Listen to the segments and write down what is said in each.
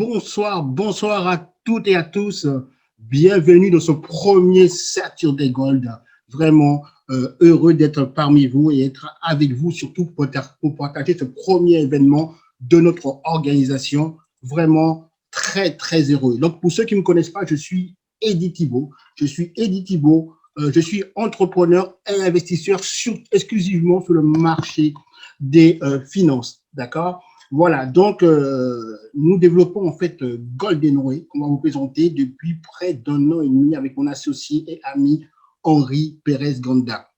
Bonsoir, bonsoir à toutes et à tous. Bienvenue dans ce premier Saturday Gold. Vraiment heureux d'être parmi vous et être avec vous, surtout pour partager ce premier événement de notre organisation. Vraiment très, très heureux. Donc, pour ceux qui ne me connaissent pas, je suis Eddy Thibault. Je suis entrepreneur et investisseur exclusivement sur le marché des finances. D'accord? Voilà, donc nous développons en fait Golden Way, qu'on va vous présenter depuis près d'un an et demi avec mon associé et ami Henri Pérez Ganda.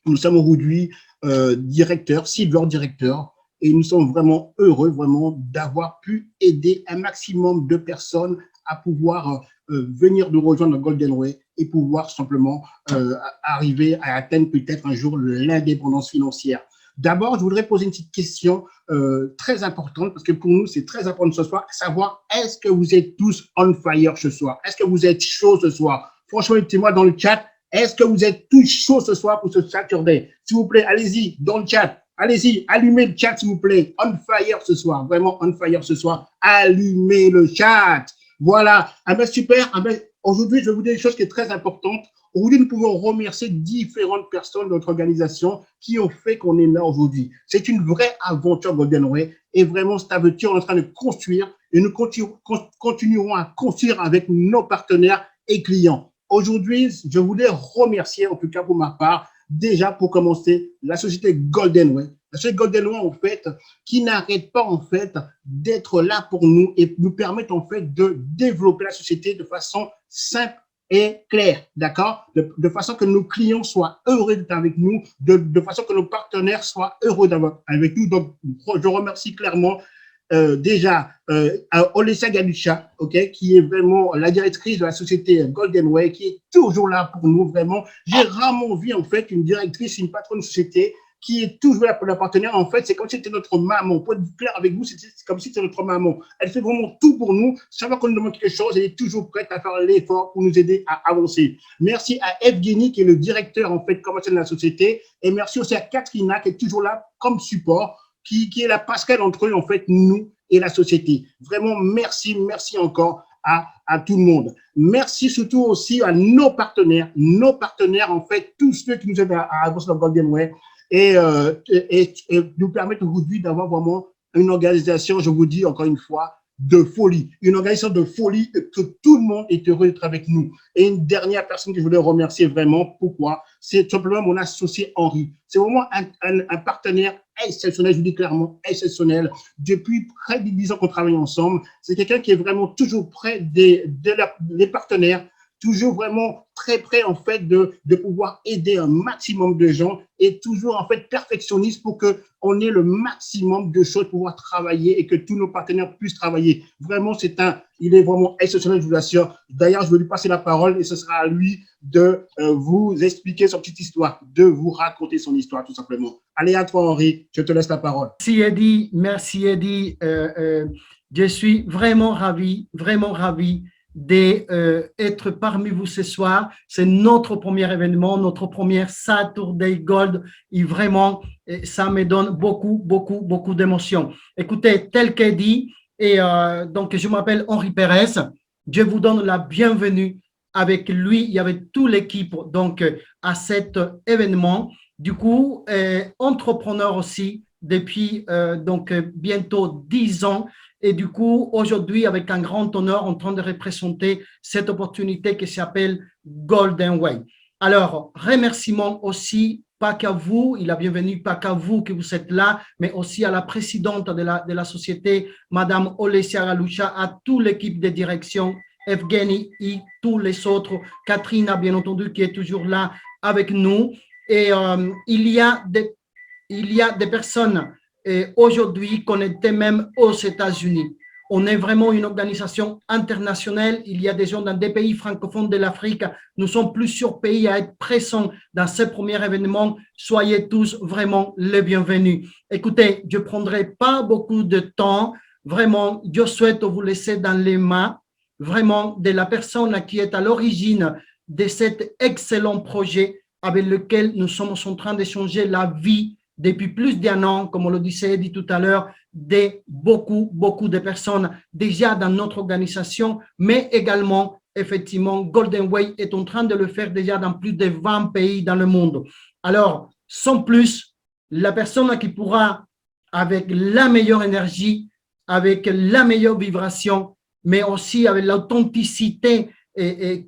Nous sommes aujourd'hui directeurs, silver directeurs, et nous sommes vraiment heureux vraiment d'avoir pu aider un maximum de personnes à pouvoir venir nous rejoindre dans Golden Way et pouvoir simplement arriver à atteindre peut-être un jour l'indépendance financière. D'abord, je voudrais poser une petite question très importante, parce que pour nous, c'est très important ce soir, savoir est-ce que vous êtes tous on fire ce soir? Est-ce que vous êtes chaud ce soir? Franchement, dites-moi dans le chat, est-ce que vous êtes tous chauds ce soir pour ce Saturday? S'il vous plaît, allez-y dans le chat. Allez-y, allumez le chat, s'il vous plaît. On fire ce soir, vraiment on fire ce soir. Allumez le chat. Voilà. Ah ben super. Ah ben, aujourd'hui, je vais vous dire une chose qui est très importante. Aujourd'hui, nous pouvons remercier différentes personnes de notre organisation qui ont fait qu'on est là aujourd'hui. C'est une vraie aventure Golden Way et vraiment cette aventure, on est en train de construire et nous continuerons à construire avec nos partenaires et clients. Aujourd'hui, je voulais remercier, en tout cas pour ma part, déjà pour commencer, la société Golden Way. La société Golden Way, en fait, qui n'arrête pas, en fait, d'être là pour nous et nous permettre, en fait, de développer la société de façon simple et clair, d'accord, de façon que nos clients soient heureux d'être avec nous, de façon que nos partenaires soient heureux d'être avec nous. Donc, je remercie clairement déjà Olesya Galucha, okay, qui est vraiment la directrice de la société Golden Way, qui est toujours là pour nous, vraiment. J'ai rarement vu, en fait, une directrice, une patronne de société qui est toujours là pour la partenaire. En fait, c'est comme si c'était notre maman. Pour être clair avec vous, c'est comme si c'était notre maman. Elle fait vraiment tout pour nous. Chaque fois qu'on nous demande quelque chose, elle est toujours prête à faire l'effort pour nous aider à avancer. Merci à Evgeny, qui est le directeur, en fait, commercial de la société. Et merci aussi à Katrina, qui est toujours là comme support, qui est la passerelle entre eux, en fait, nous et la société. Vraiment, merci encore à tout le monde. Merci surtout aussi à nos partenaires, en fait, tous ceux qui nous aident à avancer dans Golden Way. Et nous permettre aujourd'hui d'avoir vraiment une organisation, je vous dis encore une fois, de folie. Une organisation de folie que tout le monde est heureux d'être avec nous. Et une dernière personne que je voulais remercier vraiment, pourquoi? C'est simplement mon associé Henri. C'est vraiment un partenaire exceptionnel, je vous dis clairement exceptionnel. Depuis près de 10 ans qu'on travaille ensemble, c'est quelqu'un qui est vraiment toujours près des partenaires, toujours vraiment très près en fait de pouvoir aider un maximum de gens et toujours en fait perfectionniste pour qu'on ait le maximum de choses pour pouvoir travailler et que tous nos partenaires puissent travailler. Vraiment, il est vraiment exceptionnel, je vous l'assure. D'ailleurs, je vais lui passer la parole et ce sera à lui de vous expliquer son petite histoire, de vous raconter son histoire tout simplement. Allez à toi Henri, je te laisse la parole. Merci Eddy. Je suis vraiment ravi d'être parmi vous ce soir. C'est notre premier événement, notre première Saturday Gold et vraiment, ça me donne beaucoup d'émotions. Écoutez, tel qu'est dit, donc je m'appelle Henri Pérez, je vous donne la bienvenue avec lui et avec toute l'équipe donc à cet événement. Du coup, entrepreneur aussi depuis donc bientôt 10 ans. Et du coup, aujourd'hui, avec un grand honneur, en train de représenter cette opportunité qui s'appelle Golden Way. Alors, remerciements aussi, pas qu'à vous, il a bienvenu, pas qu'à vous que vous êtes là, mais aussi à la présidente de la société, Madame Olesya Galucha, à toute l'équipe de direction, Evgeny et tous les autres, Katrina, bien entendu, qui est toujours là avec nous. Et il y a des personnes aujourd'hui connectées même aux États-Unis. On est vraiment une organisation internationale. Il y a des gens dans des pays francophones de l'Afrique. Nous sommes plusieurs pays à être présents dans ce premier événement. Soyez tous vraiment les bienvenus. Écoutez, je ne prendrai pas beaucoup de temps. Vraiment, je souhaite vous laisser dans les mains vraiment de la personne qui est à l'origine de cet excellent projet avec lequel nous sommes en train d'échanger la vie depuis plus d'1 an, comme on le disait dit tout à l'heure, beaucoup de personnes déjà dans notre organisation, mais également, effectivement, Golden Way est en train de le faire déjà dans plus de 20 pays dans le monde. Alors, sans plus, la personne qui pourra, avec la meilleure énergie, avec la meilleure vibration, mais aussi avec l'authenticité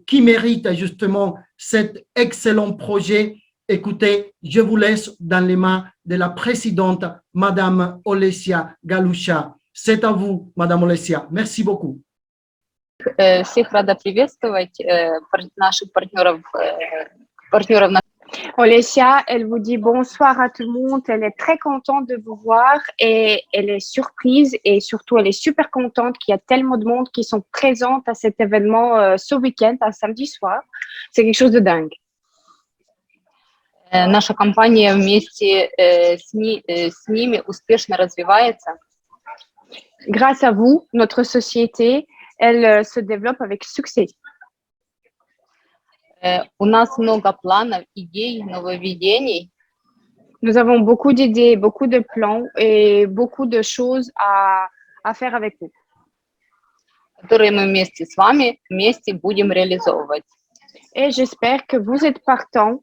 qui mérite justement cet excellent projet. Écoutez, je vous laisse dans les mains de la présidente, Madame Olesya Galusha. C'est à vous, Madame Olesya. Merci beaucoup. Всех рада приветствовать, наших партнеров. Olesya, elle vous dit bonsoir à tout le monde. Elle est très contente de vous voir et elle est surprise et surtout elle est super contente qu'il y a tellement de monde qui sont présents à cet événement ce week-end, un samedi soir. C'est quelque chose de dingue. Наша компания вместе с ними успешно развивается. Grâce à vous, notre société, elle se développe avec succès. У нас много планов, идей, нововведений. Nous avons beaucoup d'idées, beaucoup de plans et beaucoup de choses à faire avec vous. Которые мы вместе с вами будем реализовывать. Et j'espère que vous êtes partants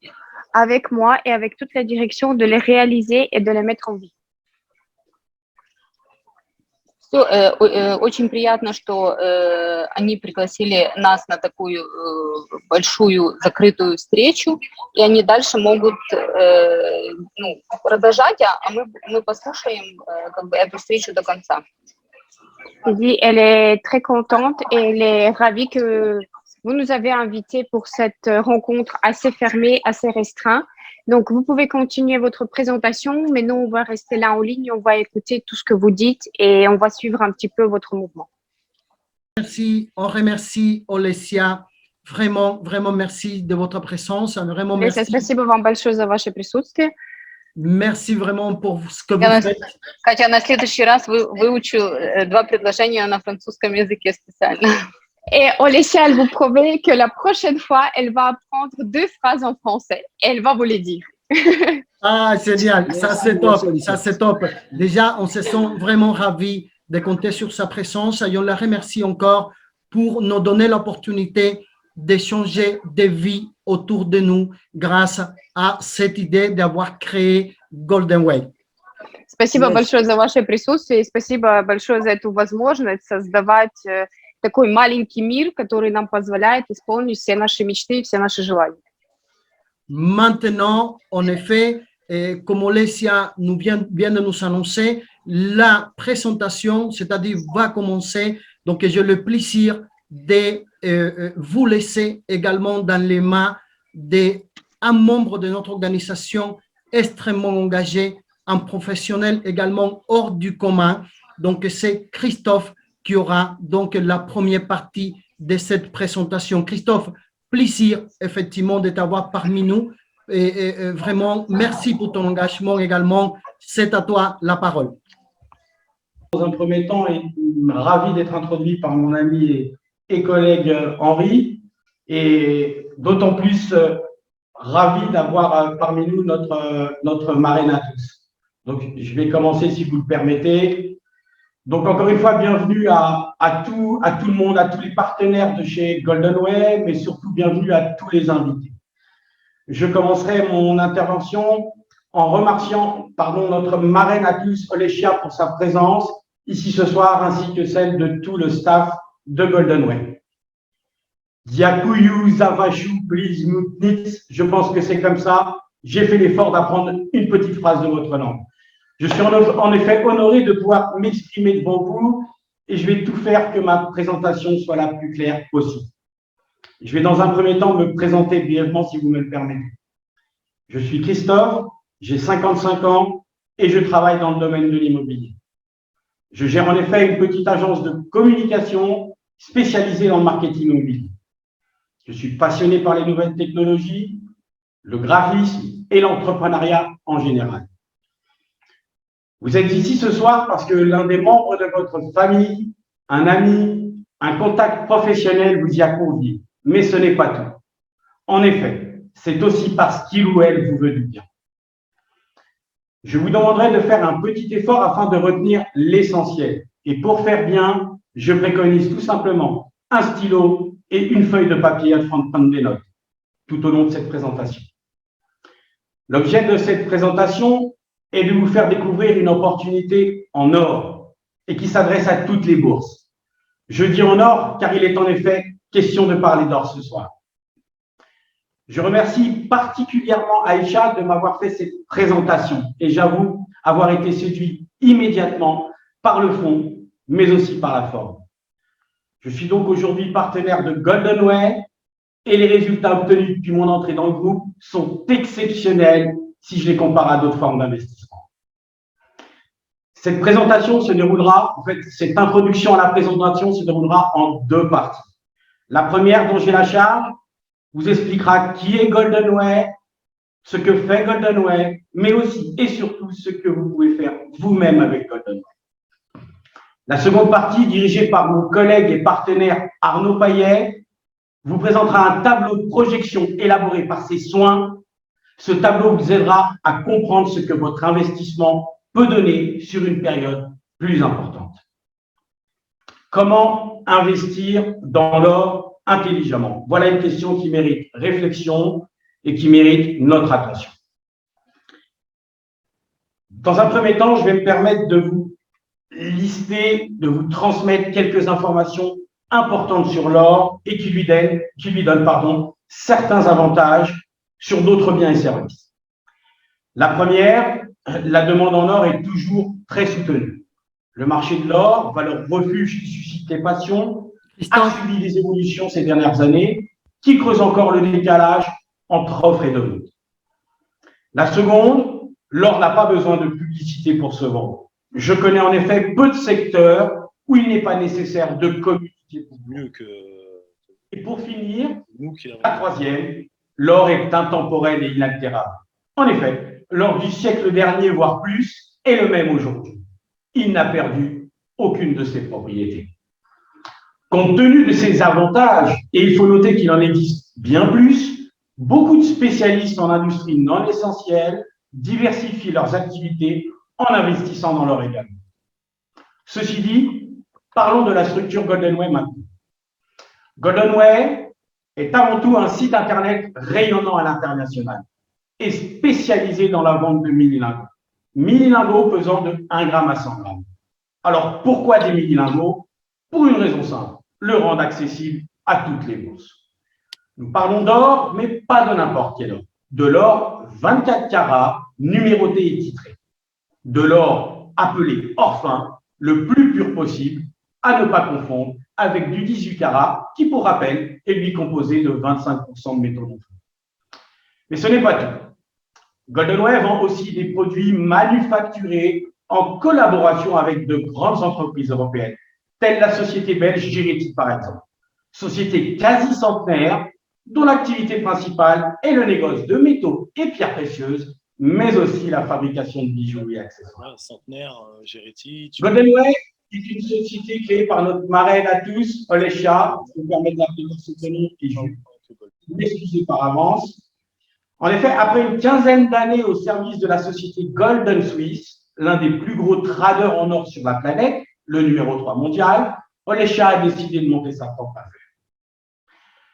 avec moi et avec toute la direction de les réaliser et de les mettre en vie. Очень приятно, что они пригласили нас на такую большую закрытую встречу, и они дальше могут продолжать, а мы послушаем эту встречу до конца. Elle est très contente et elle est ravie que vous nous avez invités pour cette rencontre assez fermée, assez restreinte. Donc, vous pouvez continuer votre présentation, mais nous, on va rester là en ligne, on va écouter tout ce que vous dites et on va suivre un petit peu votre mouvement. Merci, on remercie Olesya. Vraiment, vraiment merci de votre présence. Vraiment merci. Спасибо вам большое за ваше присутствие. Merci vraiment pour ce que vous faites. Катя, на следующий раз выучу 2 предложения на французском языке специально. Et Olesya, elle vous promet que la prochaine fois, elle va apprendre 2 phrases en français et elle va vous les dire. Ah, génial, ça c'est top, ça c'est top. Déjà, on se sent vraiment ravis de compter sur sa présence et on la remercie encore pour nous donner l'opportunité d'échanger des vies autour de nous grâce à cette idée d'avoir créé Golden Way. Спасибо большое за ваше присутствие и спасибо большое за эту возможность создавать такой маленький мир, который нам позволяет исполнить все наши мечты и все наши желания. Maintenant, en effet, comme Olesya vient de nous annoncer, la présentation, c'est-à-dire va commencer. Donc, j'ai le plaisir de vous laisser également dans les mains d'un membre de notre organisation extrêmement engagé, un professionnel également hors du commun. Donc, c'est Christophe qui aura donc la première partie de cette présentation. Christophe, plaisir effectivement de t'avoir parmi nous et vraiment merci pour ton engagement également. C'est à toi la parole. Dans un premier temps, ravi d'être introduit par mon ami et collègue Henri et d'autant plus ravi d'avoir parmi nous notre marraine à tous. Donc, je vais commencer si vous le permettez. Donc, encore une fois, bienvenue à tout le monde, à tous les partenaires de chez Golden Way, mais surtout bienvenue à tous les invités. Je commencerai mon intervention en remerciant notre marraine à tous, Olesya, pour sa présence ici ce soir, ainsi que celle de tout le staff de Golden Way. Diakuyu Zavashu Blizmutnitz, je pense que c'est comme ça. J'ai fait l'effort d'apprendre une petite phrase de votre langue. Je suis en effet honoré de pouvoir m'exprimer devant vous et je vais tout faire que ma présentation soit la plus claire possible. Je vais dans un premier temps me présenter brièvement si vous me le permettez. Je suis Christophe, j'ai 55 ans et je travaille dans le domaine de l'immobilier. Je gère en effet une petite agence de communication spécialisée dans le marketing immobilier. Je suis passionné par les nouvelles technologies, le graphisme et l'entrepreneuriat en général. Vous êtes ici ce soir parce que l'un des membres de votre famille, un ami, un contact professionnel vous y a convié. Mais ce n'est pas tout. En effet, c'est aussi parce qu'il ou elle vous veut du bien. Je vous demanderai de faire un petit effort afin de retenir l'essentiel. Et pour faire bien, je préconise tout simplement un stylo et une feuille de papier à prendre des notes tout au long de cette présentation. L'objet de cette présentation est de vous faire découvrir une opportunité en or et qui s'adresse à toutes les bourses. Je dis en or car il est en effet question de parler d'or ce soir. Je remercie particulièrement Aïcha de m'avoir fait cette présentation et j'avoue avoir été séduit immédiatement par le fond, mais aussi par la forme. Je suis donc aujourd'hui partenaire de GoldenWay et les résultats obtenus depuis mon entrée dans le groupe sont exceptionnels si je les compare à d'autres formes d'investissement. Cette présentation se déroulera, en fait, cette introduction à la présentation se déroulera en deux parties. La première, dont j'ai la charge, vous expliquera qui est GoldenWay, ce que fait GoldenWay, mais aussi et surtout ce que vous pouvez faire vous-même avec GoldenWay. La seconde partie, dirigée par mon collègue et partenaire Arnaud Payet, vous présentera un tableau de projection élaboré par ses soins. Ce tableau vous aidera à comprendre ce que votre investissement peut donner sur une période plus importante. Comment investir dans l'or intelligemment? Voilà une question qui mérite réflexion et qui mérite notre attention. Dans un premier temps, je vais me permettre de vous lister, de vous transmettre quelques informations importantes sur l'or et qui lui donnent certains avantages sur d'autres biens et services. La première, la demande en or est toujours très soutenue. Le marché de l'or, valeur refuge qui suscite les passions, a subi des évolutions ces dernières années qui creusent encore le décalage entre offre et demande. La seconde, l'or n'a pas besoin de publicité pour se vendre. Je connais en effet peu de secteurs où il n'est pas nécessaire de communiquer pour mieux que. Et pour finir, la troisième, l'or est intemporel et inaltérable. En effet, l'or du siècle dernier, voire plus, est le même aujourd'hui. Il n'a perdu aucune de ses propriétés. Compte tenu de ces avantages, et il faut noter qu'il en existe bien plus, beaucoup de spécialistes en industrie non essentielle diversifient leurs activités en investissant dans l'or également. Ceci dit, parlons de la structure GoldenWay maintenant. GoldenWay est avant tout un site internet rayonnant à l'international et spécialisé dans la vente de mini-lingots. Mini-lingots pesant de 1 gramme à 100 grammes. Alors, pourquoi des mini-lingots? Pour une raison simple, le rendre accessible à toutes les bourses. Nous parlons d'or, mais pas de n'importe quel or. De l'or 24 carats, numéroté et titré. De l'or appelé or fin, le plus pur possible, à ne pas confondre avec du 18 carats, qui, pour rappel, est lui composé de 25% de métaux non fonds. Mais ce n'est pas tout. GoldenWay vend aussi des produits manufacturés en collaboration avec de grandes entreprises européennes, telles la société belge Géretti, par exemple. Société quasi centenaire, dont l'activité principale est le négoce de métaux et pierres précieuses, mais aussi la fabrication de bijoux et accessoires. Centenaire, Géretti. GoldenWay est une société créée par notre marraine à tous, Olesha, je me permets de l'appeler par ce nom et je m'excuse par avance. En effet, après une quinzaine d'années au service de la société Golden Swiss, l'un des plus gros traders en or sur la planète, le numéro 3 mondial, Olesha a décidé de monter sa propre affaire.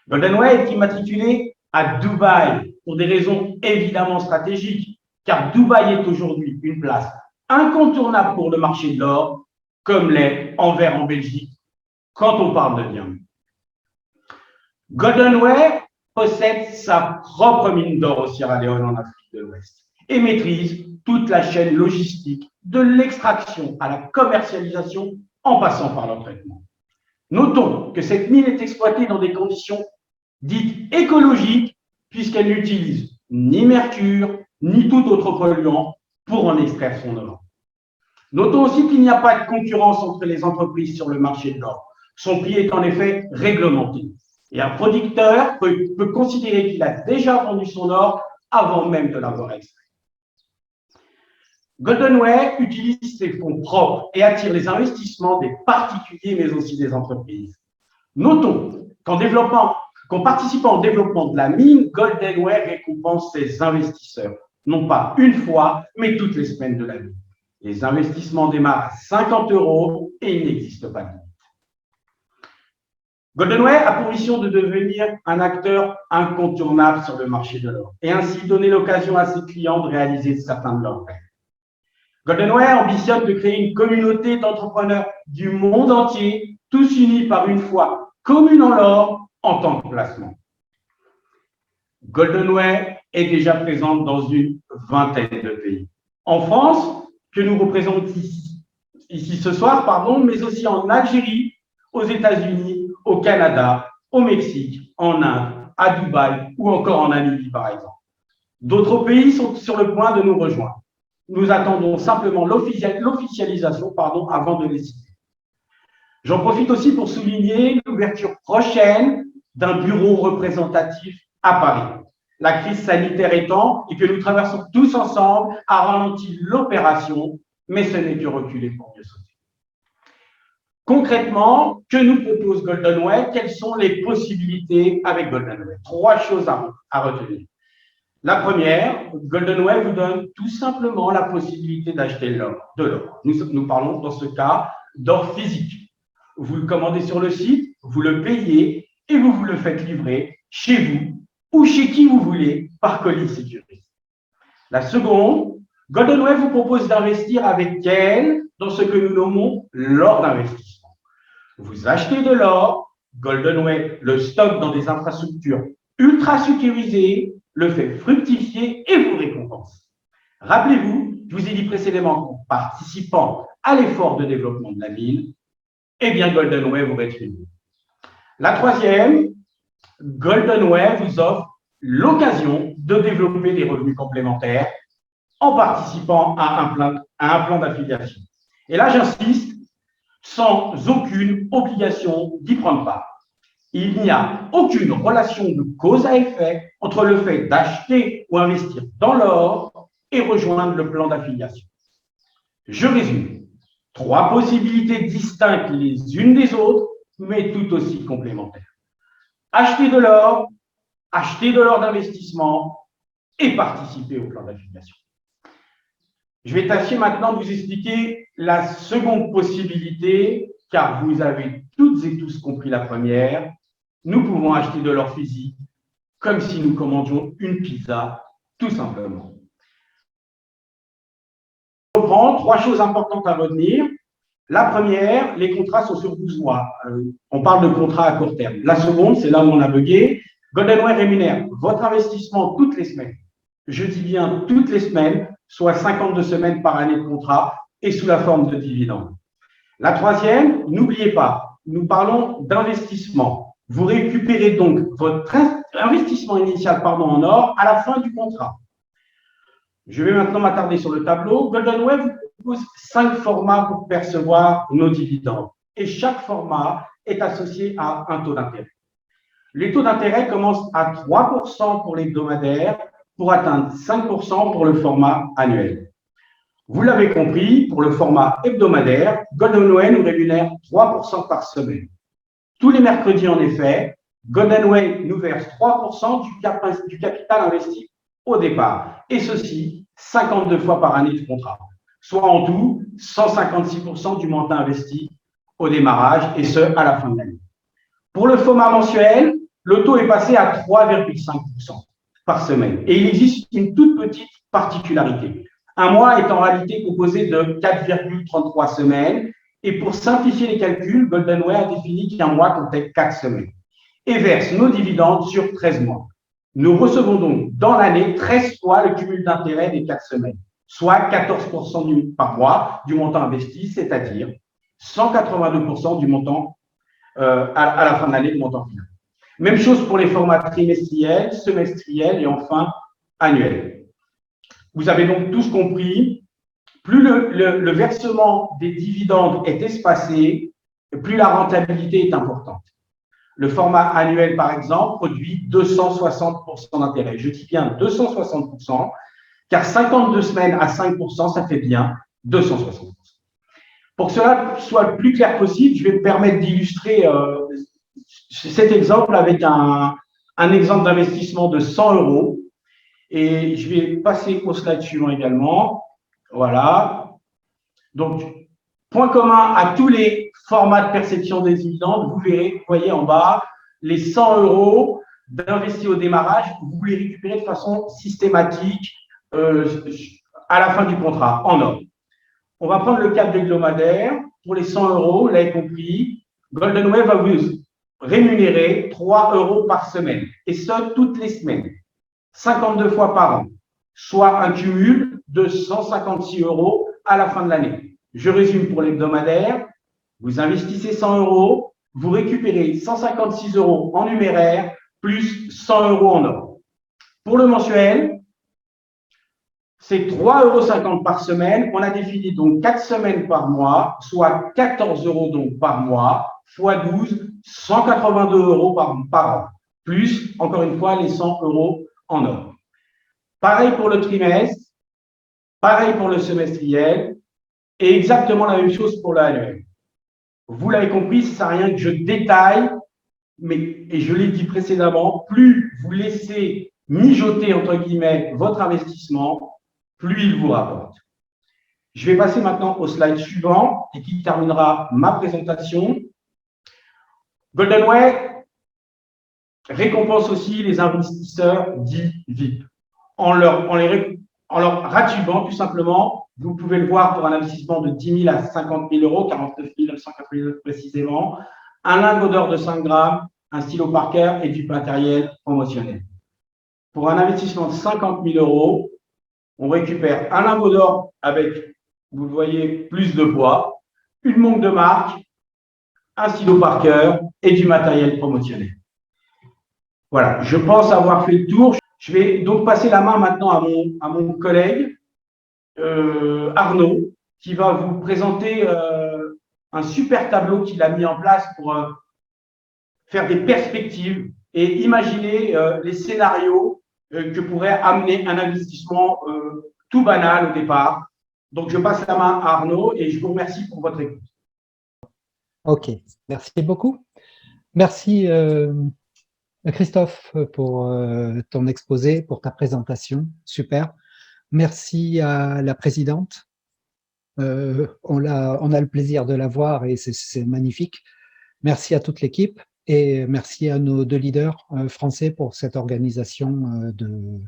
GoldenWay est immatriculé à Dubaï pour des raisons évidemment stratégiques, car Dubaï est aujourd'hui une place incontournable pour le marché de l'or, comme l'est Anvers en Belgique, quand on parle de diamants. GoldenWay possède sa propre mine d'or au Sierra Leone en Afrique de l'Ouest et maîtrise toute la chaîne logistique de l'extraction à la commercialisation en passant par leur traitement. Notons que cette mine est exploitée dans des conditions dites écologiques puisqu'elle n'utilise ni mercure ni tout autre polluant pour en extraire son or. Notons aussi qu'il n'y a pas de concurrence entre les entreprises sur le marché de l'or. Son prix est en effet réglementé. Et un producteur peut considérer qu'il a déjà vendu son or avant même de l'avoir extrait. GoldenWay utilise ses fonds propres et attire les investissements des particuliers, mais aussi des entreprises. Notons qu'en participant au développement de la mine, GoldenWay récompense ses investisseurs non pas une fois, mais toutes les semaines de l'année. Les investissements démarrent à 50 € et il n'existe pas de limite. GoldenWare a pour mission de devenir un acteur incontournable sur le marché de l'or et ainsi donner l'occasion à ses clients de réaliser certains de leurs rêves. GoldenWare ambitionne de créer une communauté d'entrepreneurs du monde entier, tous unis par une foi commune en l'or en tant que placement. GoldenWare est déjà présente dans une vingtaine de pays. En France, que nous représentons ici ce soir, mais aussi en Algérie, aux États-Unis, au Canada, au Mexique, en Inde, à Dubaï ou encore en Namibie, par exemple. D'autres pays sont sur le point de nous rejoindre. Nous attendons simplement l'officialisation avant de les citer. J'en profite aussi pour souligner l'ouverture prochaine d'un bureau représentatif à Paris. La crise sanitaire étant et que nous traversons tous ensemble a ralenti l'opération, mais ce n'est que reculer pour mieux sauter. Concrètement, que nous propose GoldenWare? Quelles sont les possibilités avec GoldenWare? 3 choses à retenir. La première, GoldenWare vous donne tout simplement la possibilité d'acheter de l'or. Nous parlons dans ce cas d'or physique. Vous le commandez sur le site, vous le payez et vous le faites livrer chez vous ou chez qui vous voulez par colis sécurisé. La seconde, GoldenWare vous propose d'investir avec elle dans ce que nous nommons l'or d'investissement. Vous achetez de l'or, GoldenWare le stocke dans des infrastructures ultra sécurisées, le fait fructifier et vous récompense. Rappelez-vous, je vous ai dit précédemment qu'en participant à l'effort de développement de la ville, eh bien GoldenWare vous rétribue. La troisième, GoldenWare vous offre l'occasion de développer des revenus complémentaires en participant à un plan d'affiliation. Et là, j'insiste, sans aucune obligation d'y prendre part. Il n'y a aucune relation de cause à effet entre le fait d'acheter ou investir dans l'or et rejoindre le plan d'affiliation. Je résume. 3 possibilités distinctes les unes des autres, mais tout aussi complémentaires. Acheter de l'or d'investissement et participer au plan d'affiliation. Je vais tâcher maintenant de vous expliquer la seconde possibilité, car vous avez toutes et tous compris la première. Nous pouvons acheter de l'or physique comme si nous commandions une pizza, tout simplement. Je reprends 3 choses importantes à retenir. La première, les contrats sont sur 12 mois. On parle de contrats à court terme. La seconde, c'est là où on a bugué. GoldenWare rémunère votre investissement toutes les semaines. Je dis bien toutes les semaines, soit 52 semaines par année de contrat et sous la forme de dividendes. La troisième, n'oubliez pas, nous parlons d'investissement. Vous récupérez donc votre investissement initial en or à la fin du contrat. Je vais maintenant m'attarder sur le tableau. GoldenWare vous propose 5 formats pour percevoir nos dividendes. Et chaque format est associé à un taux d'intérêt. Les taux d'intérêt commencent à 3% pour l'hebdomadaire pour atteindre 5% pour le format annuel. Vous l'avez compris, pour le format hebdomadaire, GoldenWare nous rémunère 3% par semaine. Tous les mercredis, en effet, GoldenWare nous verse 3% du capital investi au départ, et ceci 52 fois par année de contrat, soit en tout 156% du montant investi au démarrage, et ce, à la fin de l'année. Pour le format mensuel, le taux est passé à 3,5% par semaine, et il existe une toute petite particularité. Un mois est en réalité composé de 4,33 semaines, et pour simplifier les calculs, GoldenWare a défini qu'un mois comptait 4 semaines, et verse nos dividendes sur 13 mois. Nous recevons donc dans l'année 13 fois le cumul d'intérêt des 4 semaines, soit 14% par mois du montant investi, c'est-à-dire 182% du montant à la fin de l'année, du montant final. Même chose pour les formats trimestriels, semestriels et enfin annuels. Vous avez donc tous compris, plus le versement des dividendes est espacé, plus la rentabilité est importante. Le format annuel, par exemple, produit 260% d'intérêt. Je dis bien 260%, car 52 semaines à 5%, ça fait bien 260%. Pour que cela soit le plus clair possible, je vais me permettre d'illustrer cet exemple avec un exemple d'investissement de 100 €. Et je vais passer au slide suivant également. Voilà. Donc, point commun à tous les formats de perception des dividendes, vous verrez, vous voyez en bas, les 100 euros d'investis au démarrage, vous les récupérez de façon systématique à la fin du contrat, en ordre. On va prendre le cap hebdomadaire. Pour les 100 euros, vous l'avez compris, Golden Wave va vous rémunérer 3 euros par semaine, et ce, toutes les semaines, 52 fois par an, soit un cumul de 156 euros à la fin de l'année. Je résume pour l'hebdomadaire, vous investissez 100 euros, vous récupérez 156 euros en numéraire, plus 100 euros en or. Pour le mensuel, c'est 3,50 euros par semaine. On a défini donc 4 semaines par mois, soit 14 euros donc par mois, fois 12, 182 euros par an, plus, encore une fois, les 100 euros en or. Pareil pour le trimestre, pareil pour le semestriel, et exactement la même chose pour l'annuel. Vous l'avez compris, ça ne sert à rien que je détaille, mais, et je l'ai dit précédemment, plus vous laissez mijoter, entre guillemets, votre investissement, plus il vous rapporte. Je vais passer maintenant au slide suivant et qui terminera ma présentation. Golden Way récompense aussi les investisseurs dits VIP en leur ratibant tout simplement. Vous pouvez le voir pour un investissement de 10 000 à 50 000 euros, 49 999 précisément, un lingot d'or de 5 grammes, un stylo Parker et du matériel promotionnel. Pour un investissement de 50 000 euros, on récupère un lingot d'or avec, vous le voyez, plus de poids, une montre de marque, un stylo Parker et du matériel promotionnel. Voilà, je pense avoir fait le tour. Je vais donc passer la main maintenant à mon collègue Arnaud, qui va vous présenter un super tableau qu'il a mis en place pour faire des perspectives et imaginer les scénarios que pourrait amener un investissement tout banal au départ. Donc, je passe la main à Arnaud et je vous remercie pour votre écoute. Ok, merci beaucoup. Merci Christophe pour ton exposé, pour ta présentation, super. Merci à la présidente. On a le plaisir de la voir et c'est magnifique. Merci à toute l'équipe et merci à nos deux leaders français pour cette organisation de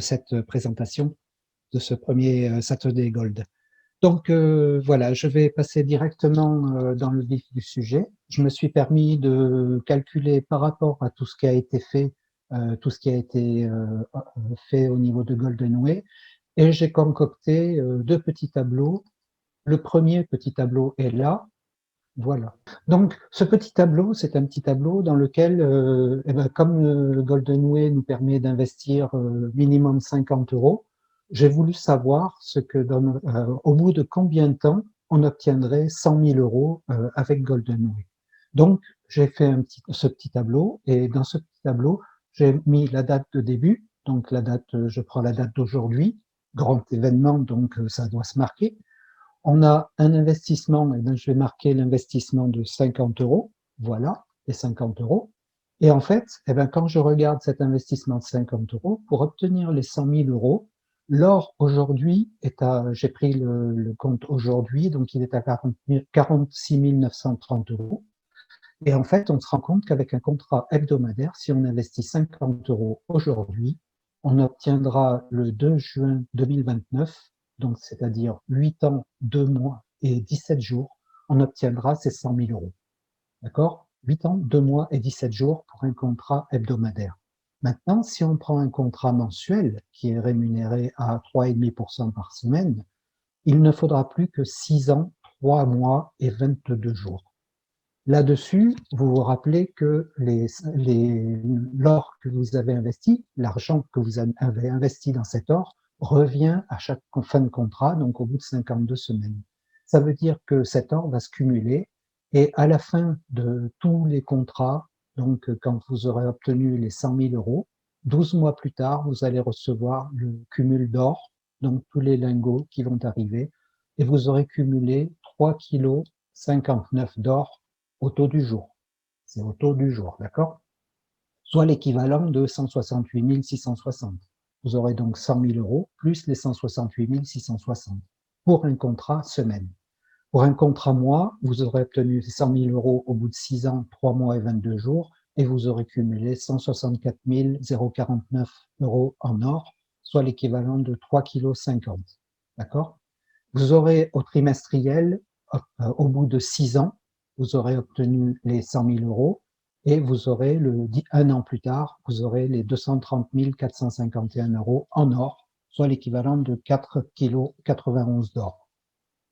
cette présentation de ce premier Saturday Gold. Donc voilà, je vais passer directement dans le vif du sujet. Je me suis permis de calculer par rapport à tout ce qui a été fait, tout ce qui a été fait au niveau de Golden Way, et j'ai concocté deux petits tableaux. Le premier petit tableau est là, voilà. Donc ce petit tableau, c'est un petit tableau dans lequel, comme Golden Way nous permet d'investir minimum 50 euros, j'ai voulu savoir ce que au bout de combien de temps on obtiendrait 100 000 euros avec Golden Way. Donc, j'ai fait ce petit tableau et dans ce petit tableau, j'ai mis la date de début. Donc, je prends la date d'aujourd'hui, grand événement, donc ça doit se marquer. On a un investissement, et je vais marquer l'investissement de 50 euros. Voilà, les 50 euros. Et en fait, quand je regarde cet investissement de 50 euros, pour obtenir les 100 000 euros, l'or aujourd'hui j'ai pris le compte aujourd'hui, donc il est à 46 930 euros. Et en fait, on se rend compte qu'avec un contrat hebdomadaire, si on investit 50 euros aujourd'hui, on obtiendra le 2 juin 2029, donc c'est-à-dire 8 ans, 2 mois et 17 jours, on obtiendra ces 100 000 euros. D'accord? 8 ans, 2 mois et 17 jours pour un contrat hebdomadaire. Maintenant, si on prend un contrat mensuel qui est rémunéré à 3,5% par semaine, il ne faudra plus que 6 ans, 3 mois et 22 jours. Là-dessus, vous vous rappelez que l'or que vous avez investi, l'argent que vous avez investi dans cet or, revient à chaque fin de contrat, donc au bout de 52 semaines. Ça veut dire que cet or va se cumuler et à la fin de tous les contrats, donc quand vous aurez obtenu les 100 000 euros, 12 mois plus tard, vous allez recevoir le cumul d'or, donc tous les lingots qui vont arriver, et vous aurez cumulé 3,59 kg d'or au taux du jour. C'est au taux du jour, d'accord? Soit l'équivalent de 168 660. Vous aurez donc 100 000 euros plus les 168 660 pour un contrat semaine. Pour un contrat mois, vous aurez obtenu 100 000 euros au bout de 6 ans, 3 mois et 22 jours, et vous aurez cumulé 164 049 euros en or, soit l'équivalent de 3,50 kg. D'accord? Vous aurez au trimestriel, au bout de 6 ans, vous aurez obtenu les 100 000 euros, et vous aurez, un an plus tard, vous aurez les 230 451 euros en or, soit l'équivalent de 4,91 kg d'or.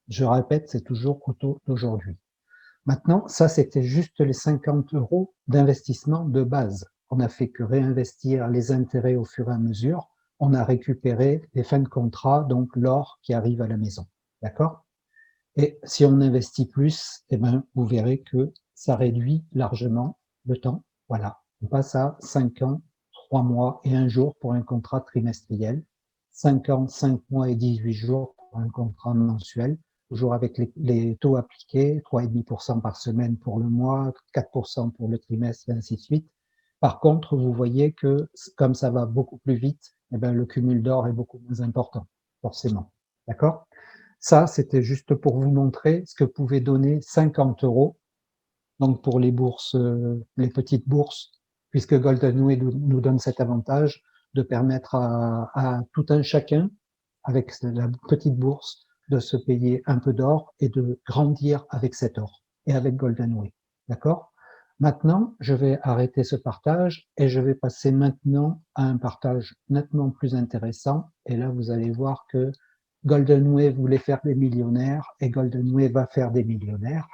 Je répète, c'est toujours au taux d'aujourd'hui. Maintenant, ça, c'était juste les 50 euros d'investissement de base. On n'a fait que réinvestir les intérêts au fur et à mesure. On a récupéré les fins de contrat, donc l'or qui arrive à la maison. D'accord? Et si on investit plus, eh ben, vous verrez que ça réduit largement le temps. Voilà. On passe à 5 ans, 3 mois et 1 jour pour un contrat trimestriel. 5 ans, 5 mois et 18 jours pour un contrat mensuel. Toujours avec les taux appliqués, 3,5% par semaine pour le mois, 4% pour le trimestre et ainsi de suite. Par contre, vous voyez que comme ça va beaucoup plus vite, eh ben, le cumul d'or est beaucoup moins important, forcément. D'accord? Ça, c'était juste pour vous montrer ce que pouvait donner 50 euros. Donc, pour les bourses, les petites bourses, puisque Goldenway nous donne cet avantage de permettre à tout un chacun, avec la petite bourse, de se payer un peu d'or et de grandir avec cet or et avec Goldenway. D'accord? Maintenant, je vais arrêter ce partage et je vais passer maintenant à un partage nettement plus intéressant. Et là, vous allez voir que Goldenway voulait faire des millionnaires et Goldenway va faire des millionnaires.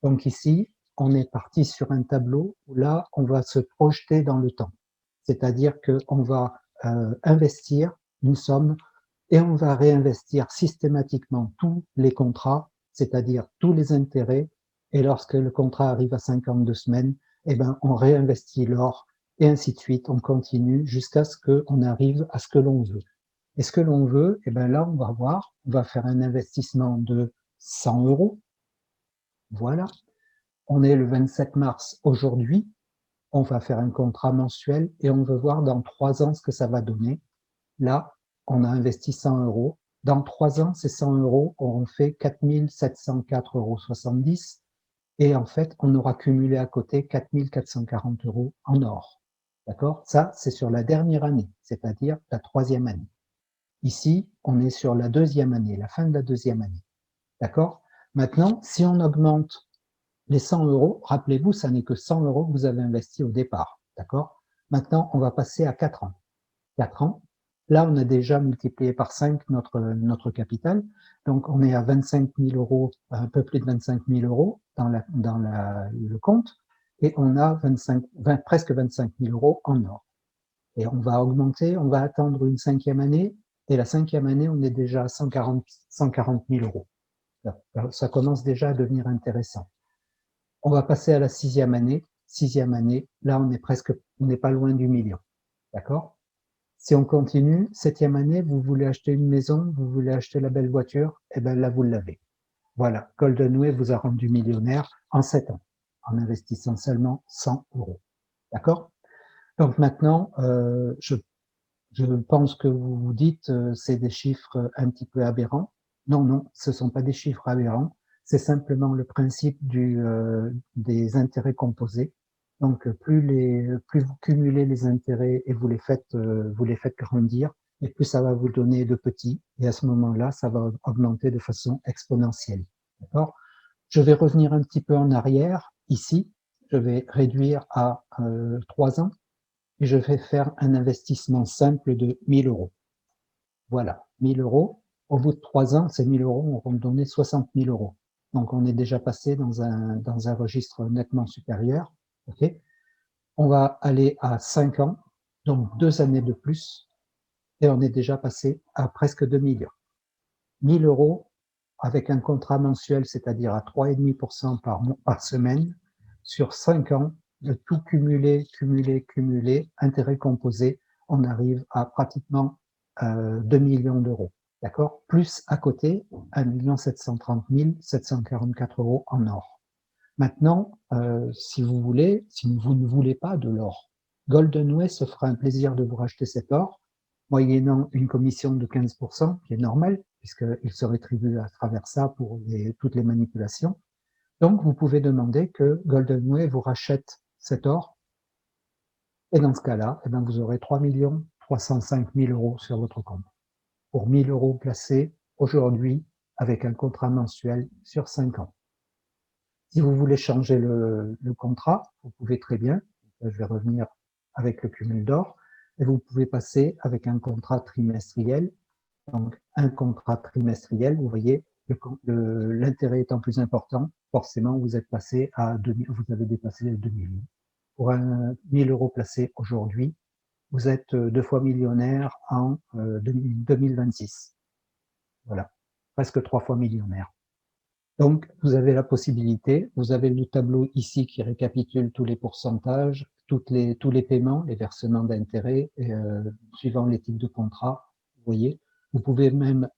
Donc ici, on est parti sur un tableau où là, on va se projeter dans le temps. C'est-à-dire qu'on va investir une somme et on va réinvestir systématiquement tous les contrats, c'est-à-dire tous les intérêts. Et lorsque le contrat arrive à 52 semaines, eh ben, on réinvestit l'or et ainsi de suite. On continue jusqu'à ce qu'on arrive à ce que l'on veut. Et ce que l'on veut, eh ben là, on va voir, on va faire un investissement de 100 euros. Voilà. On est le 27 mars aujourd'hui. On va faire un contrat mensuel et on veut voir dans 3 ans ce que ça va donner. Là, on a investi 100 euros. Dans 3 ans, ces 100 euros auront fait 4 704,70 euros. Et en fait, on aura cumulé à côté 4 440 euros en or. D'accord? Ça, c'est sur la dernière année, c'est-à-dire la 3e année. Ici, on est sur la 2e année, la fin de la 2e année. D'accord? Maintenant, si on augmente les 100 euros, rappelez-vous, ça n'est que 100 euros que vous avez investi au départ. D'accord? Maintenant, on va passer à 4 ans. 4 ans. Là, on a déjà multiplié par 5 notre capital. Donc, on est à 25 000 euros, un peu plus de 25 000 euros dans le compte. Et on a presque 25 000 euros en or. Et on va augmenter, on va attendre une 5e année. Et la 5e année, on est déjà à 140 000 euros. Ça commence déjà à devenir intéressant. On va passer à la 6e année. 6e année, là, on n'est pas loin du million. D'accord? Si on continue, 7e année, vous voulez acheter une maison, vous voulez acheter la belle voiture, eh bien là, vous l'avez. Voilà, Goldenway vous a rendu millionnaire en 7 ans, en investissant seulement 100 euros. D'accord? Donc maintenant, je pense que vous vous dites, c'est des chiffres un petit peu aberrants. Non, non, ce ne sont pas des chiffres aberrants. C'est simplement le principe des intérêts composés. Donc, plus vous cumulez les intérêts et vous les faites grandir, et plus ça va vous donner de petits. Et à ce moment-là, ça va augmenter de façon exponentielle. D'accord? Je vais revenir un petit peu en arrière. Ici, je vais réduire à 3 ans et je vais faire un investissement simple de 1 000 euros. Voilà, 1 000 euros. Au bout de 3 ans, ces 1 000 euros vont me donner 60 000 euros. Donc, on est déjà passé dans un registre nettement supérieur. Okay. On va aller à 5 ans, donc 2 années de plus, et on est déjà passé à presque 2 millions. 1 000 euros avec un contrat mensuel, c'est-à-dire à 3,5% par semaine, sur 5 ans, de tout cumuler, intérêt composé, on arrive à pratiquement 2 millions d'euros. D'accord? Plus à côté, 1 730 744 euros en or. Maintenant, si vous ne voulez pas de l'or, Goldenway se fera un plaisir de vous racheter cet or moyennant une commission de 15%, qui est normale, puisqu'il se rétribue à travers ça pour toutes les manipulations. Donc, vous pouvez demander que Goldenway vous rachète cet or. Et dans ce cas-là, eh bien, vous aurez 3 305 000 euros sur votre compte. Pour 1 000 euros placés aujourd'hui avec un contrat mensuel sur 5 ans. Si vous voulez changer le contrat, vous pouvez très bien, je vais revenir avec le cumul d'or, et vous pouvez passer avec un contrat trimestriel. Donc, un contrat trimestriel, vous voyez, l'intérêt étant plus important, forcément, vous êtes passé à 2000, vous avez dépassé les 2 millions. Pour 1 000 euros placés aujourd'hui, vous êtes 2 fois millionnaire en 2026. Voilà, presque 3 fois millionnaire. Donc, vous avez la possibilité, vous avez le tableau ici qui récapitule tous les pourcentages, tous les paiements, les versements d'intérêts, suivant les types de contrats, vous voyez. Vous pouvez même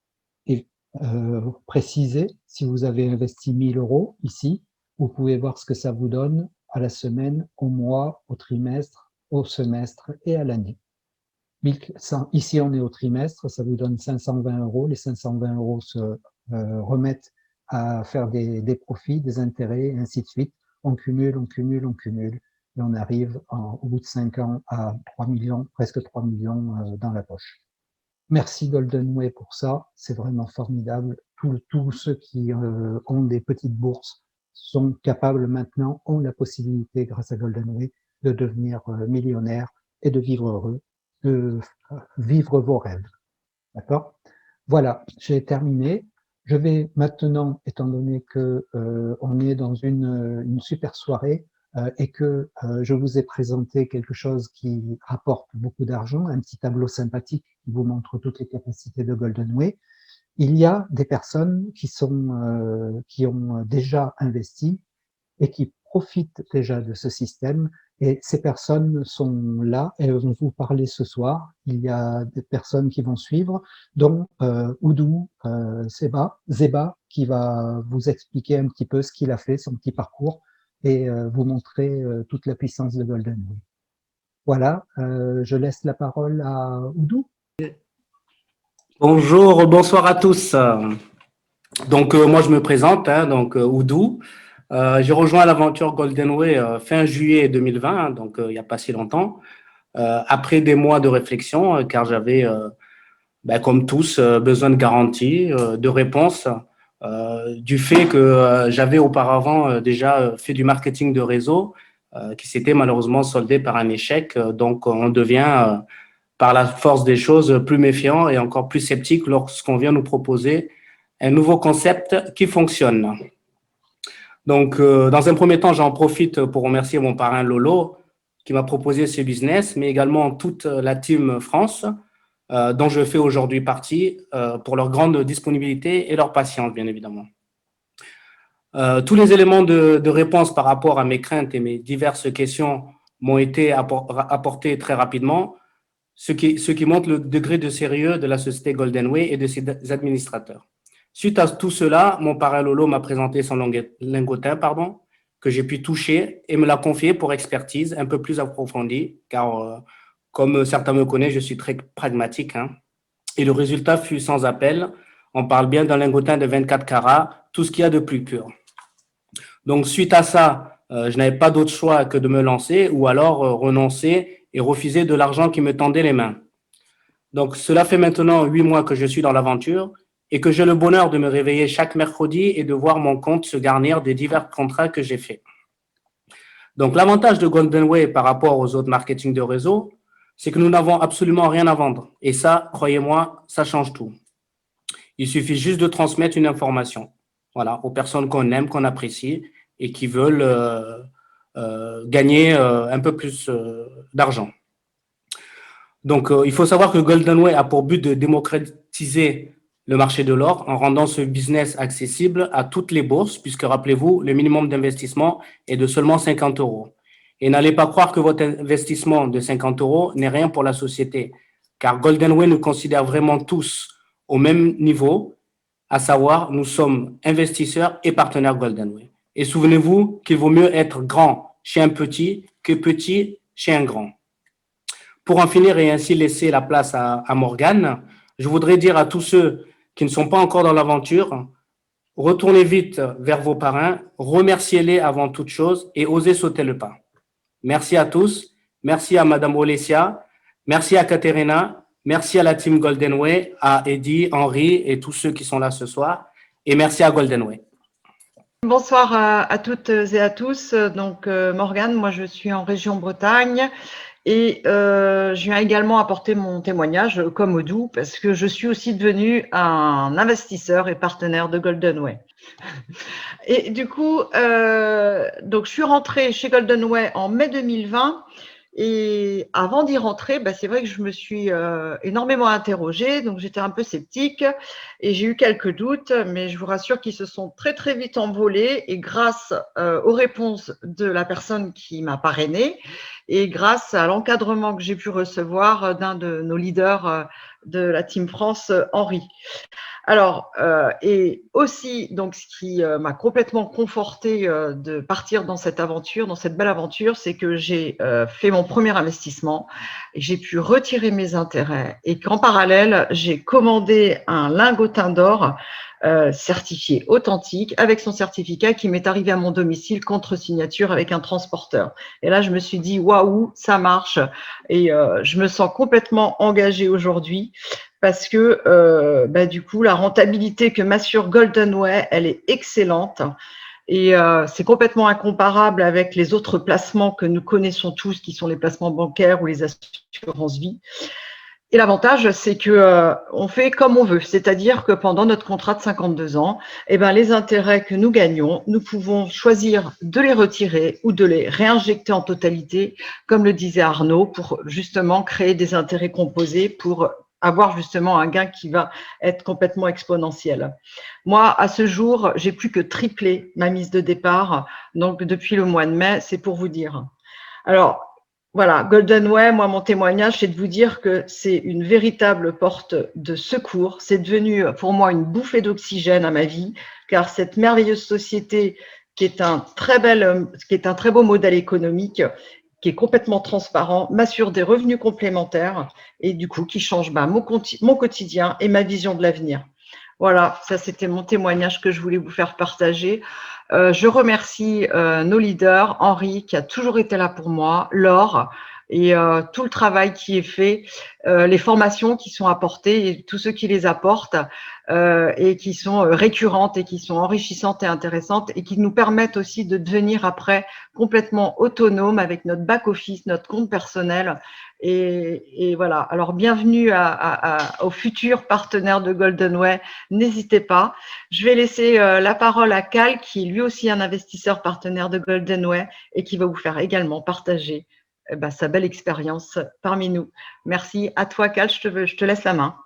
préciser, si vous avez investi 1 000 euros ici, vous pouvez voir ce que ça vous donne à la semaine, au mois, au trimestre, au semestre et à l'année. Ici, on est au trimestre, ça vous donne 520 euros. Les 520 euros se remettent à faire des profits, des intérêts, et ainsi de suite. On cumule, on cumule, on cumule, et on arrive au bout de 5 ans à 3 millions, presque 3 millions dans la poche. Merci Goldenway pour ça, c'est vraiment formidable. Tous ceux qui ont des petites bourses sont capables maintenant, ont la possibilité, grâce à Goldenway, de devenir millionnaires et de vivre heureux, de vivre vos rêves. D'accord? Voilà, j'ai terminé. Je vais maintenant, étant donné que on est dans une super soirée et que je vous ai présenté quelque chose qui rapporte beaucoup d'argent, un petit tableau sympathique qui vous montre toutes les capacités de Goldenway, il y a des personnes qui ont déjà investi et qui profitent déjà de ce système. Et ces personnes sont là et vont vous parler ce soir. Il y a des personnes qui vont suivre, dont Oudou Zeba, qui va vous expliquer un petit peu ce qu'il a fait, son petit parcours, et vous montrer toute la puissance de Goldenway. Voilà, je laisse la parole à Oudou. Bonjour, bonsoir à tous. Donc, moi, je me présente, donc Oudou. J'ai rejoint l'aventure Goldenway fin juillet 2020, donc il n'y a pas si longtemps, après des mois de réflexion, car j'avais, comme tous, besoin de garanties, de réponses, du fait que j'avais auparavant déjà fait du marketing de réseau, qui s'était malheureusement soldé par un échec. Donc, on devient, par la force des choses, plus méfiant et encore plus sceptique lorsqu'on vient nous proposer un nouveau concept qui fonctionne. Donc, dans un premier temps, j'en profite pour remercier mon parrain Lolo qui m'a proposé ce business, mais également toute la team France, dont je fais aujourd'hui partie, pour leur grande disponibilité et leur patience, bien évidemment. Tous les éléments de réponse par rapport à mes craintes et mes diverses questions m'ont été apportés très rapidement, ce qui montre le degré de sérieux de la société Goldenway et de ses administrateurs. Suite à tout cela, mon parrain Lolo m'a présenté son lingotin, que j'ai pu toucher et me l'a confié pour expertise un peu plus approfondie, car comme certains me connaissent, je suis très pragmatique. Et le résultat fut sans appel. On parle bien d'un lingotin de 24 carats, tout ce qu'il y a de plus pur. Donc, suite à ça, je n'avais pas d'autre choix que de me lancer ou alors renoncer et refuser de l'argent qui me tendait les mains. Donc, cela fait maintenant 8 mois que je suis dans l'aventure et que j'ai le bonheur de me réveiller chaque mercredi et de voir mon compte se garnir des divers contrats que j'ai faits. Donc, l'avantage de Goldenway par rapport aux autres marketing de réseau, c'est que nous n'avons absolument rien à vendre. Et ça, croyez-moi, ça change tout. Il suffit juste de transmettre une information, voilà, aux personnes qu'on aime, qu'on apprécie et qui veulent gagner un peu plus d'argent. Donc, il faut savoir que Goldenway a pour but de démocratiser le marché de l'or en rendant ce business accessible à toutes les bourses, puisque rappelez-vous, le minimum d'investissement est de seulement 50 €. Et n'allez pas croire que votre investissement de 50 € n'est rien pour la société, car Goldenway nous considère vraiment tous au même niveau, à savoir, nous sommes investisseurs et partenaires Goldenway. Et souvenez-vous qu'il vaut mieux être grand chez un petit que petit chez un grand. Pour en finir et ainsi laisser la place à Morgane, je voudrais dire à tous ceux qui ne sont pas encore dans l'aventure, retournez vite vers vos parrains, remerciez-les avant toute chose et osez sauter le pas. Merci à tous, merci à Madame Olesia, merci à Katerina, merci à la team Golden Way, à Eddie, Henri et tous ceux qui sont là ce soir, et merci à Golden Way. Bonsoir à toutes et à tous. Donc, Morgane, moi je suis en région Bretagne et je viens également apporter mon témoignage comme Odou parce que je suis aussi devenue un investisseur et partenaire de Golden Way. Et du coup, donc je suis rentrée chez Golden Way en mai 2020. Et avant d'y rentrer, c'est vrai que je me suis énormément interrogée, donc j'étais un peu sceptique et j'ai eu quelques doutes, mais je vous rassure qu'ils se sont très très vite envolés et grâce aux réponses de la personne qui m'a parrainée et grâce à l'encadrement que j'ai pu recevoir d'un de nos leaders de la Team France, Henri. Alors, et aussi, donc, ce qui m'a complètement confortée de partir dans cette aventure, dans cette belle aventure, c'est que j'ai fait mon premier investissement, j'ai pu retirer mes intérêts et qu'en parallèle, j'ai commandé un lingotin d'or certifié authentique avec son certificat qui m'est arrivé à mon domicile contre signature avec un transporteur. Et là, je me suis dit, waouh, ça marche. Et je me sens complètement engagée aujourd'hui parce que du coup, la rentabilité que m'assure Golden Way, elle est excellente. Et c'est complètement incomparable avec les autres placements que nous connaissons tous, qui sont les placements bancaires ou les assurances vie. Et l'avantage, c'est que on fait comme on veut, c'est-à-dire que pendant notre contrat de 52 ans, les intérêts que nous gagnons, nous pouvons choisir de les retirer ou de les réinjecter en totalité, comme le disait Arnaud, pour justement créer des intérêts composés pour avoir justement un gain qui va être complètement exponentiel. Moi, à ce jour, j'ai plus que triplé ma mise de départ, donc depuis le mois de mai, c'est pour vous dire. Alors, voilà, Golden Way, moi, mon témoignage, c'est de vous dire que c'est une véritable porte de secours. C'est devenu pour moi une bouffée d'oxygène à ma vie, car cette merveilleuse société qui est un très beau modèle économique, qui est complètement transparent, m'assure des revenus complémentaires et du coup qui change mon quotidien et ma vision de l'avenir. Voilà, ça c'était mon témoignage que je voulais vous faire partager. Je remercie nos leaders, Henri qui a toujours été là pour moi, Laure et tout le travail qui est fait, les formations qui sont apportées et tous ceux qui les apportent et qui sont récurrentes et qui sont enrichissantes et intéressantes et qui nous permettent aussi de devenir après complètement autonomes avec notre back-office, notre compte personnel. Et voilà, alors bienvenue aux futurs partenaires de Golden Way, n'hésitez pas. Je vais laisser la parole à Cal, qui est lui aussi un investisseur partenaire de Golden Way et qui va vous faire également partager sa belle expérience parmi nous. Merci à toi, Cal, je te laisse la main.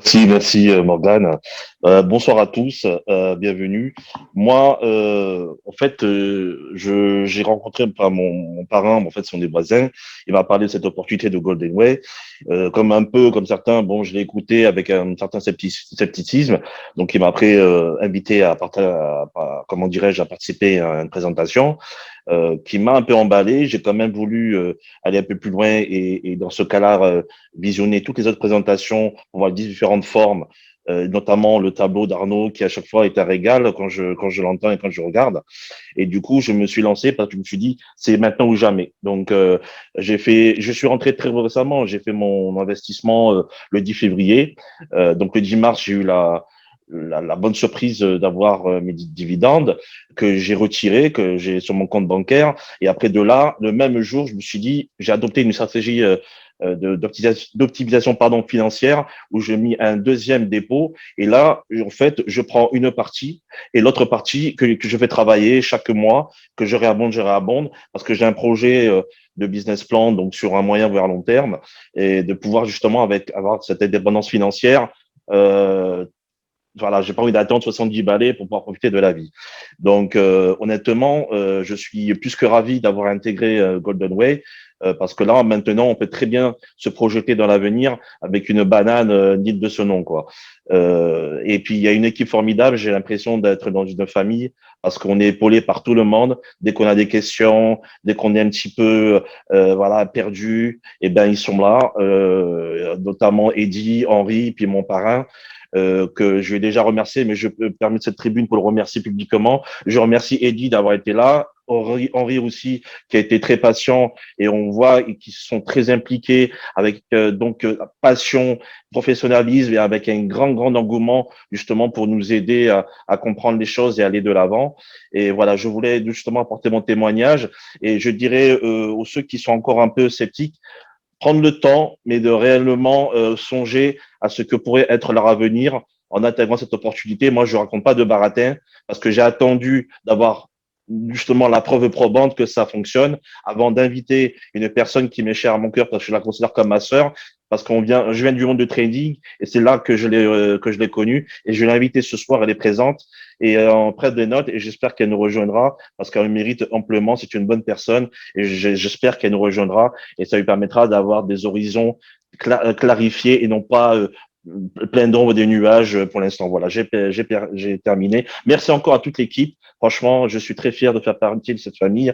Merci Morgane. Bonsoir à tous, bienvenue. Moi, en fait, j'ai rencontré mon parrain, en fait, sont des voisins. Il m'a parlé de cette opportunité de Golden Way. Comme certains, je l'ai écouté avec un certain scepticisme. Donc, il m'a après invité à participer à une présentation. Qui m'a un peu emballé. J'ai quand même voulu aller un peu plus loin et dans ce cas-là, visionner toutes les autres présentations pour voir les différentes formes, notamment le tableau d'Arnaud qui à chaque fois est un régal quand je l'entends et quand je regarde. Et du coup, je me suis lancé parce que je me suis dit, c'est maintenant ou jamais. Donc, je suis rentré très récemment. J'ai fait mon investissement le 10 février. Donc, le 10 mars, j'ai eu la bonne surprise d'avoir mes dividendes que j'ai retirés, que j'ai sur mon compte bancaire. Et après de là, le même jour, je me suis dit, j'ai adopté une stratégie d'optimisation financière où j'ai mis un deuxième dépôt. Et là, en fait, je prends une partie et l'autre partie que je fais travailler chaque mois, que je réabonde parce que j'ai un projet de business plan, donc sur un moyen voire long terme, et de pouvoir justement avoir cette indépendance financière. J'ai pas envie d'attendre 70 balais pour pouvoir profiter de la vie. Donc, honnêtement, je suis plus que ravi d'avoir intégré Golden Way. parce que là, maintenant, on peut très bien se projeter dans l'avenir avec une banane dite de ce nom, quoi. Et puis, il y a une équipe formidable. J'ai l'impression d'être dans une famille parce qu'on est épaulé par tout le monde. Dès qu'on a des questions, dès qu'on est un petit peu voilà, perdu, eh ben, ils sont là, notamment Eddy, Henri, puis mon parrain. Que je vais déjà remercier, mais je peux permettre cette tribune pour le remercier publiquement. Je remercie Eddy d'avoir été là, Henri aussi, qui a été très patient, et on voit qu'ils sont très impliqués avec passion, professionnalisme et avec un grand engouement justement pour nous aider à comprendre les choses et aller de l'avant. Et voilà, je voulais justement apporter mon témoignage, et je dirais aux ceux qui sont encore un peu sceptiques, prendre le temps, mais de réellement songer à ce que pourrait être leur avenir en intégrant cette opportunité. Moi, je ne raconte pas de baratin parce que j'ai attendu d'avoir justement la preuve probante que ça fonctionne avant d'inviter une personne qui m'est chère à mon cœur parce que je la considère comme ma sœur, parce je viens du monde du trading et c'est là que je l'ai connue, et je l'ai invitée ce soir, elle est présente et en prête des notes, et j'espère qu'elle nous rejoindra parce qu'elle mérite amplement, c'est une bonne personne, et j'espère qu'elle nous rejoindra et ça lui permettra d'avoir des horizons clarifiés et non pas plein d'ombre des nuages pour l'instant. Voilà, j'ai terminé. Merci encore à toute l'équipe. Franchement, je suis très fier de faire partie de cette famille.